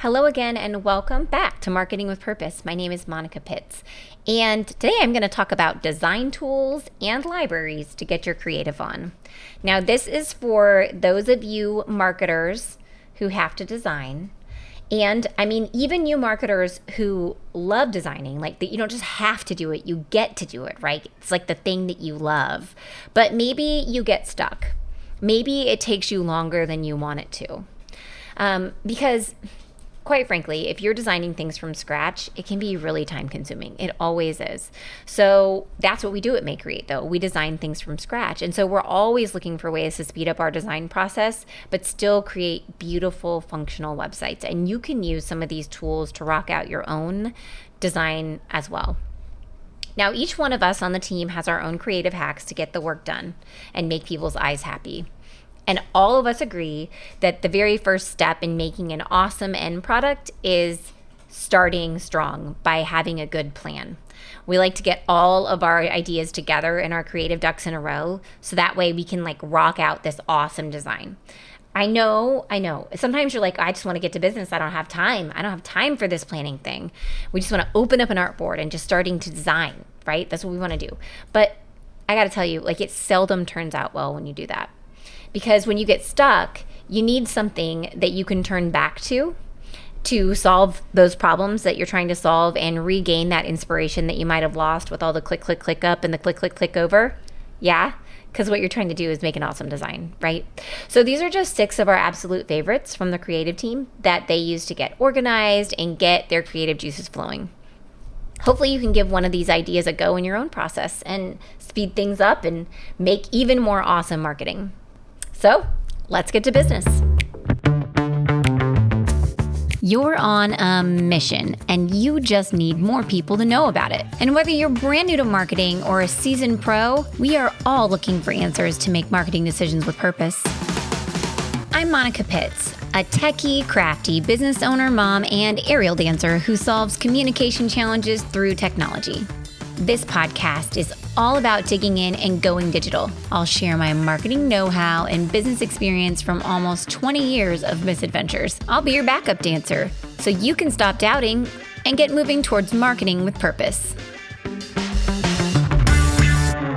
Hello again and welcome back to Marketing with Purpose. My name is Monica Pitts, and today I'm going to talk about design tools and libraries to get your creative on. Now, this is for those of you marketers who have to design, and I mean, even you marketers who love designing, like that you don't just have to do it, you get to do it, right? It's like the thing that you love, but maybe you get stuck. Maybe it takes you longer than you want it to. Because quite frankly, if you're designing things from scratch, it can be really time consuming. It always is. So that's what we do at Make Create though. We design things from scratch. And so we're always looking for ways to speed up our design process, but still create beautiful functional websites. And you can use some of these tools to rock out your own design as well. Now, each one of us on the team has our own creative hacks to get the work done and make people's eyes happy. And all of us agree that the very first step in making an awesome end product is starting strong by having a good plan. We like to get all of our ideas together and our creative ducks in a row so that way we can rock out this awesome design. I know. Sometimes you're like, I just want to get to business. I don't have time. I don't have time for this planning thing. We just want to open up an artboard and just starting to design, right? That's what we want to do. But I got to tell you, it seldom turns out well when you do that. Because when you get stuck, you need something that you can turn back to solve those problems that you're trying to solve and regain that inspiration that you might have lost with all the click, click, click up and the click, click, click over. Yeah, because what you're trying to do is make an awesome design, right? So these are just 6 of our absolute favorites from the creative team that they use to get organized and get their creative juices flowing. Hopefully you can give one of these ideas a go in your own process and speed things up and make even more awesome marketing. So let's get to business. You're on a mission and you just need more people to know about it. And whether you're brand new to marketing or a seasoned pro, we are all looking for answers to make marketing decisions with purpose. I'm Monica Pitts, a techie, crafty business owner, mom, and aerial dancer who solves communication challenges through technology. This podcast is all about digging in and going digital. I'll share my marketing know-how and business experience from almost 20 years of misadventures. I'll be your backup dancer so you can stop doubting and get moving towards marketing with purpose.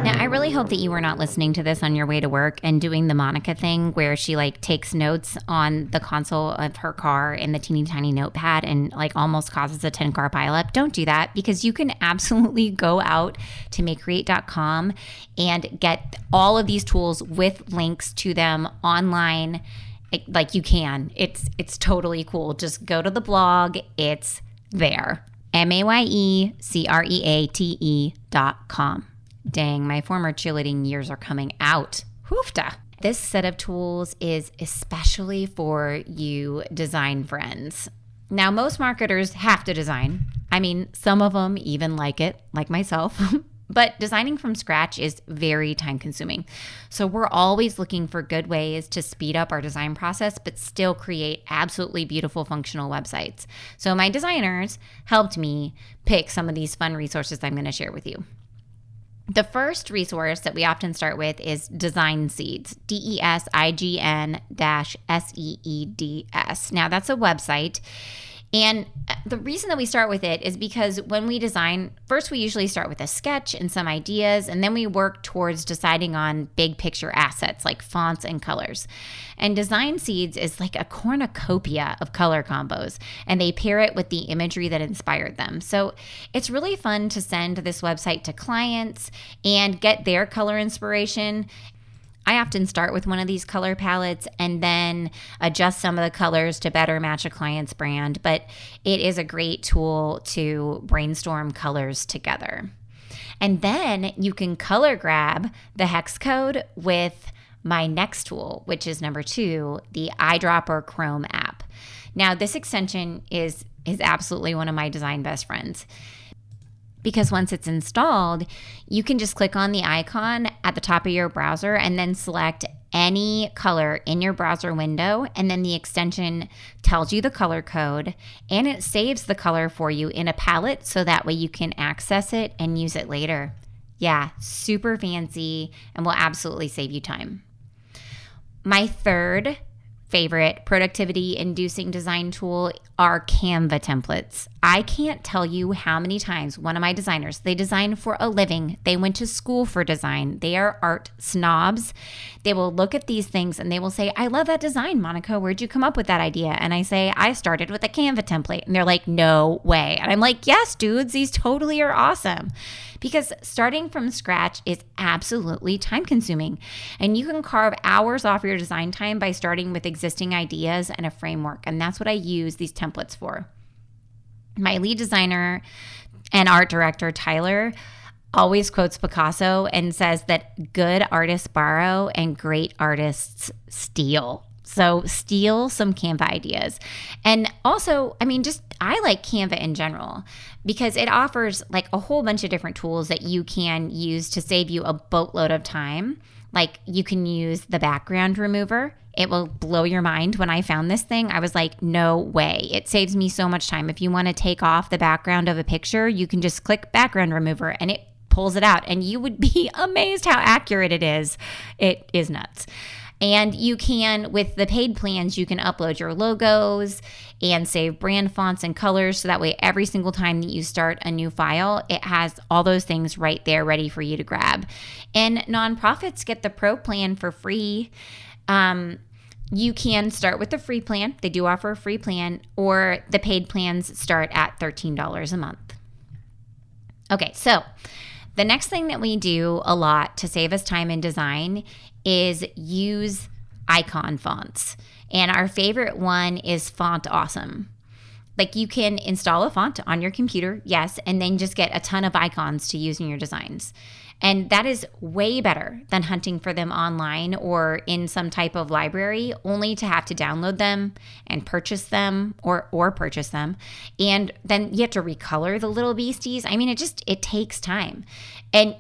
Now, I really hope that you were not listening to this on your way to work and doing the Monica thing where she takes notes on the console of her car in the teeny tiny notepad and almost causes a 10-car pileup. Don't do that, because you can absolutely go out to makecreate.com and get all of these tools with links to them online. You can. It's totally cool. Just go to the blog. It's there. MAYECREATE.com. Dang, my former cheerleading years are coming out. Hoofda. This set of tools is especially for you design friends. Now, most marketers have to design. I mean, some of them even like it, like myself. But designing from scratch is very time consuming. So we're always looking for good ways to speed up our design process, but still create absolutely beautiful functional websites. So my designers helped me pick some of these fun resources I'm going to share with you. The first resource that we often start with is Design Seeds, DESIGN-SEEDS. Now, that's a website. And the reason that we start with it is because when we design, first we usually start with a sketch and some ideas, and then we work towards deciding on big picture assets like fonts and colors. And Design Seeds is like a cornucopia of color combos, and they pair it with the imagery that inspired them. So it's really fun to send this website to clients and get their color inspiration. I often start with one of these color palettes and then adjust some of the colors to better match a client's brand, but it is a great tool to brainstorm colors together. And then you can color grab the hex code with my next tool, which is number 2, the Eyedropper Chrome app. Now, this extension is absolutely one of my design best friends, because once it's installed, you can just click on the icon at the top of your browser and then select any color in your browser window, and then the extension tells you the color code and it saves the color for you in a palette so that way you can access it and use it later. Yeah, super fancy and will absolutely save you time. My third favorite productivity inducing design tool are Canva templates. I can't tell you how many times one of my designers, they design for a living. They went to school for design. They are art snobs. They will look at these things and they will say, I love that design, Monica. Where'd you come up with that idea? And I say, I started with a Canva template. And they're like, no way. And I'm like, yes, dudes, these totally are awesome. Because starting from scratch is absolutely time consuming. And you can carve hours off your design time by starting with existing ideas and a framework. And that's what I use these templates for. My lead designer and art director, Tyler, always quotes Picasso and says that good artists borrow and great artists steal. So steal some Canva ideas. And also, I like Canva in general because it offers like a whole bunch of different tools that you can use to save you a boatload of time. Like you can use the background remover. It will blow your mind. When I found this thing, I was like, no way. It saves me so much time. If you want to take off the background of a picture, you can just click background remover and it pulls it out. And you would be amazed how accurate it is. It is nuts. And you can, with the paid plans, you can upload your logos and save brand fonts and colors. So that way, every single time that you start a new file, it has all those things right there ready for you to grab. And nonprofits get the pro plan for free. You can start with the free plan. They do offer a free plan, or the paid plans start at $13 a month. Okay, so the next thing that we do a lot to save us time in design is use icon fonts. And our favorite one is Font Awesome. Like you can install a font on your computer, yes, and then just get a ton of icons to use in your designs. And that is way better than hunting for them online or in some type of library, only to have to download them and purchase them or purchase them. And then you have to recolor the little beasties. It takes time. And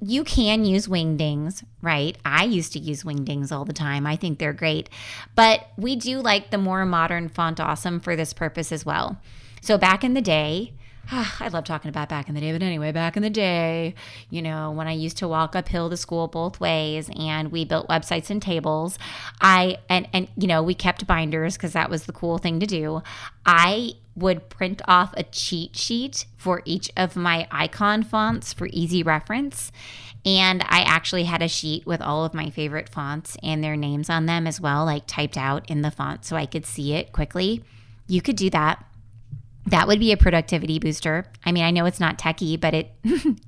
you can use Wingdings, right? I used to use Wingdings all the time. I think they're great. But we do like the more modern Font Awesome for this purpose as well. So back in the day, I love talking about back in the day, but anyway, back in the day, when I used to walk uphill to school both ways and we built websites and tables, we kept binders because that was the cool thing to do. I would print off a cheat sheet for each of my icon fonts for easy reference. And I actually had a sheet with all of my favorite fonts and their names on them as well, like typed out in the font so I could see it quickly. You could do that. That would be a productivity booster. I know it's not techie, but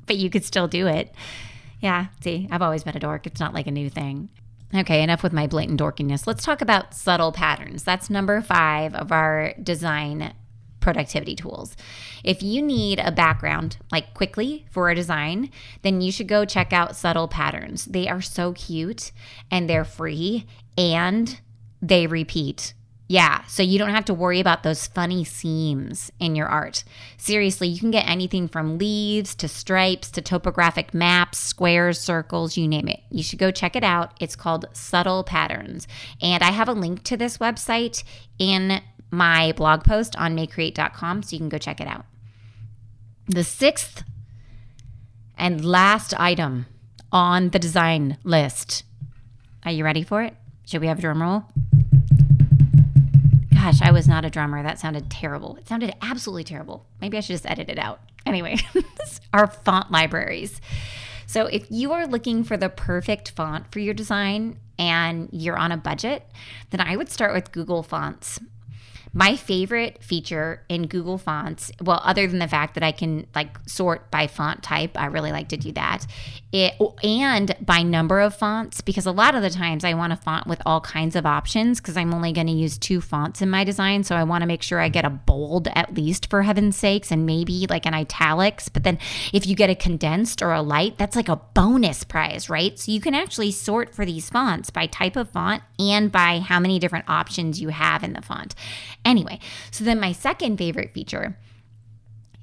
but you could still do it. Yeah, see, I've always been a dork. It's not like a new thing. Okay, enough with my blatant dorkiness. Let's talk about subtle patterns. That's number 5 of our design productivity tools. If you need a background, like quickly for a design, then you should go check out Subtle Patterns. They are so cute and they're free and they repeat. Yeah, so you don't have to worry about those funny seams in your art. Seriously, you can get anything from leaves to stripes to topographic maps, squares, circles, you name it. You should go check it out. It's called Subtle Patterns. And I have a link to this website in my blog post on makecreate.com, so you can go check it out. The 6th and last item on the design list. Are you ready for it? Should we have a drum roll? Gosh, I was not a drummer. That sounded terrible. It sounded absolutely terrible. Maybe I should just edit it out. Anyway, our font libraries. So if you are looking for the perfect font for your design and you're on a budget, then I would start with Google Fonts. My favorite feature in Google Fonts, well, other than the fact that I can sort by font type, I really like to do that, and by number of fonts, because a lot of the times I want a font with all kinds of options because I'm only going to use 2 fonts in my design. So I want to make sure I get a bold at least, for heaven's sakes, and maybe like an italics. But then if you get a condensed or a light, that's like a bonus prize, right? So you can actually sort for these fonts by type of font and by how many different options you have in the font. Anyway, so then my second favorite feature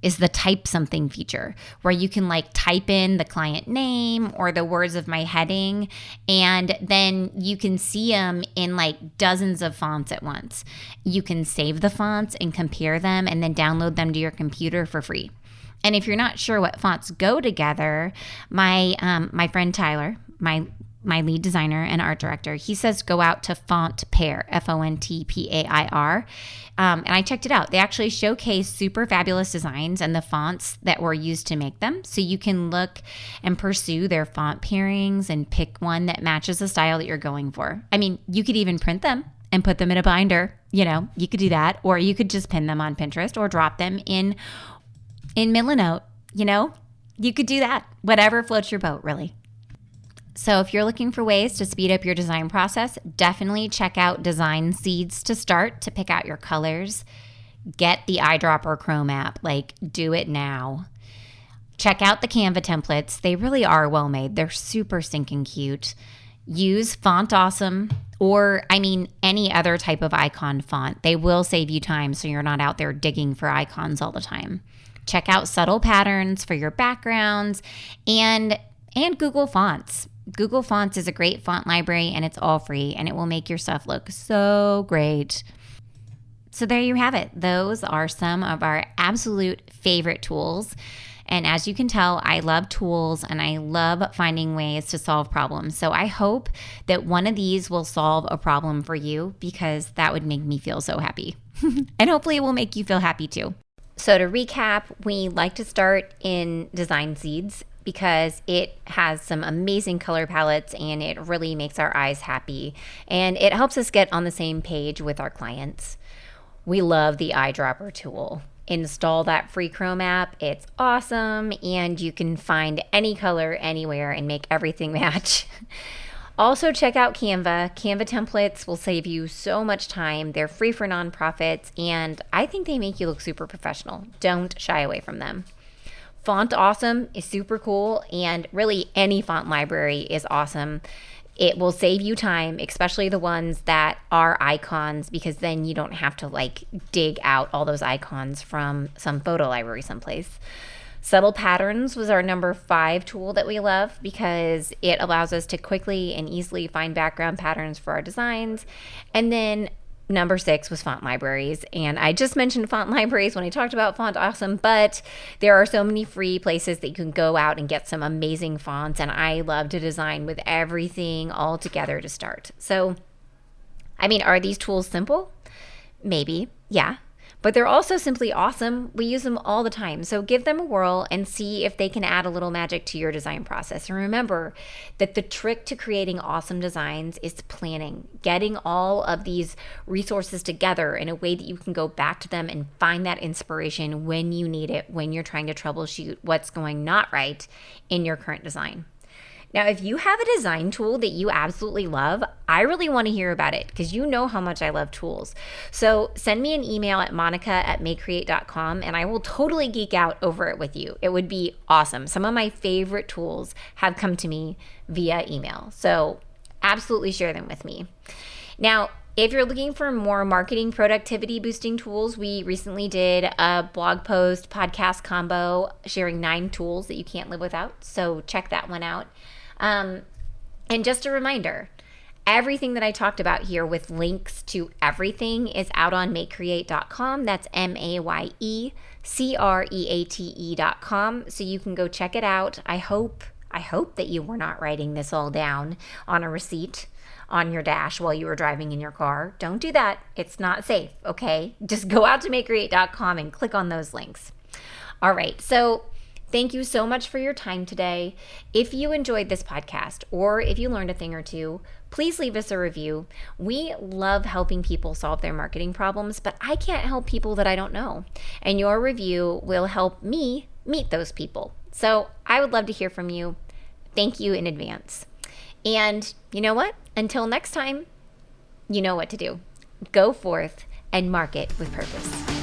is the type something feature, where you can type in the client name or the words of my heading, and then you can see them in dozens of fonts at once. You can save the fonts and compare them and then download them to your computer for free. And if you're not sure what fonts go together, my friend Tyler, my my lead designer and art director, he says go out to FontPair, FontPair. And I checked it out. They actually showcase super fabulous designs and the fonts that were used to make them. So you can look and pursue their font pairings and pick one that matches the style that you're going for. I mean, you could even print them and put them in a binder. You know, you could do that, or you could just pin them on Pinterest or drop them in Milanote. You know, you could do that. Whatever floats your boat, really. So if you're looking for ways to speed up your design process, definitely check out Design Seeds to start, to pick out your colors. Get the Eyedropper Chrome app, like do it now. Check out the Canva templates. They really are well made. They're super stinking cute. Use Font Awesome or, any other type of icon font. They will save you time so you're not out there digging for icons all the time. Check out Subtle Patterns for your backgrounds and Google Fonts. Google Fonts is a great font library and it's all free and it will make your stuff look so great. So there you have it. Those are some of our absolute favorite tools. And as you can tell, I love tools and I love finding ways to solve problems. So I hope that one of these will solve a problem for you, because that would make me feel so happy. And hopefully it will make you feel happy too. So to recap, we like to start in Design Seeds because it has some amazing color palettes and it really makes our eyes happy. And it helps us get on the same page with our clients. We love the Eyedropper tool. Install that free Chrome app. It's awesome. And you can find any color anywhere and make everything match. Also check out Canva. Canva templates will save you so much time. They're free for nonprofits and I think they make you look super professional. Don't shy away from them. Font Awesome is super cool, and really any font library is awesome. It will save you time, especially the ones that are icons, because then you don't have to dig out all those icons from some photo library someplace. Subtle Patterns was our number 5 tool that we love because it allows us to quickly and easily find background patterns for our designs. And then number 6 was font libraries. And I just mentioned font libraries when I talked about Font Awesome, but there are so many free places that you can go out and get some amazing fonts. And I love to design with everything all together to start. So, are these tools simple? Maybe, yeah. But they're also simply awesome. We use them all the time. So give them a whirl and see if they can add a little magic to your design process. And remember that the trick to creating awesome designs is planning, getting all of these resources together in a way that you can go back to them and find that inspiration when you need it, when you're trying to troubleshoot what's going not right in your current design. Now, if you have a design tool that you absolutely love, I really want to hear about it because you know how much I love tools. So send me an email at monica@makecreate.com and I will totally geek out over it with you. It would be awesome. Some of my favorite tools have come to me via email. So absolutely share them with me. Now, if you're looking for more marketing productivity boosting tools, we recently did a blog post podcast combo sharing 9 tools that you can't live without. So check that one out. And just a reminder, everything that I talked about here with links to everything is out on makecreate.com. That's MAYECREATE.com. So you can go check it out. I hope that you were not writing this all down on a receipt on your dash while you were driving in your car. Don't do that. It's not safe, okay? Just go out to makecreate.com and click on those links. All right, so thank you so much for your time today. If you enjoyed this podcast or if you learned a thing or two, please leave us a review. We love helping people solve their marketing problems, but I can't help people that I don't know. And your review will help me meet those people. So I would love to hear from you. Thank you in advance. And you know what? Until next time, you know what to do. Go forth and market with purpose.